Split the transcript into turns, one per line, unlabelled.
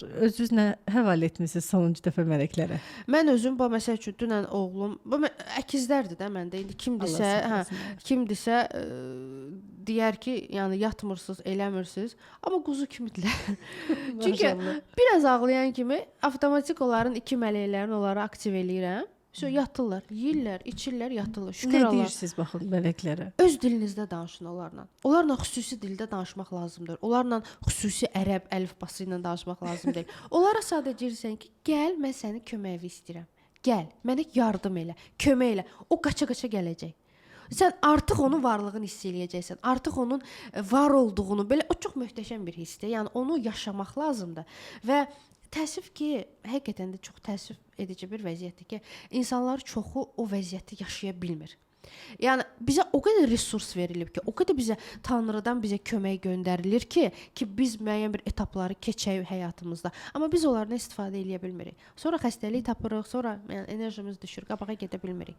özünüzlə həvalə etmisiniz sonuncu dəfə mələklərə?
Mən özüm bu məsəl üçün dünən oğlum, bu əkizlərdir də məndə. İndi kimdisə, kimdisə deyər ki, yəni yatmırsınız, eləmirsiniz, amma quzu kimidirlər. Çünki biraz ağlayan kimi avtomatik onların iki mələklərini onları aktiv eləyirəm. Yatırlar, yeyirlər, içirlər, yatırlar. Şükür Allah.
Nə deyirsiniz baxın mələklərə?
Öz dilinizdə danışın onlarla. Onlarla xüsusi dildə danışmaq lazımdır. Onlarla xüsusi ərəb əlifbası ilə danışmaq lazımdır. Onlara sadəcə deyirsən ki, gəl, mən səni köməyinə istəyirəm. Gəl, mənə yardım elə, kömək elə. O qaça-qaça gələcək. Sən artıq onun varlığını hiss eləyəcəksən. Artıq onun var olduğunu, belə o çox möhtəşəm bir hissdir. Yəni onu yaşamaq lazımdır və təəssüf ki, həqiqətən də çox təəssüf edici bir vəziyyətdir ki, insanlar çoxu o vəziyyəti yaşaya bilmir. Yəni bizə o qədər resurs verilib ki, o qədər bizə Tanrıdan bizə kömək göndərilir ki, biz müəyyən bir etapları keçək həyatımızda. Amma biz onlardan istifadə edə bilmirik. Sonra xəstəlik tapırıq, sonra yəni enerjimiz düşür, qabağa gedə bilmirik.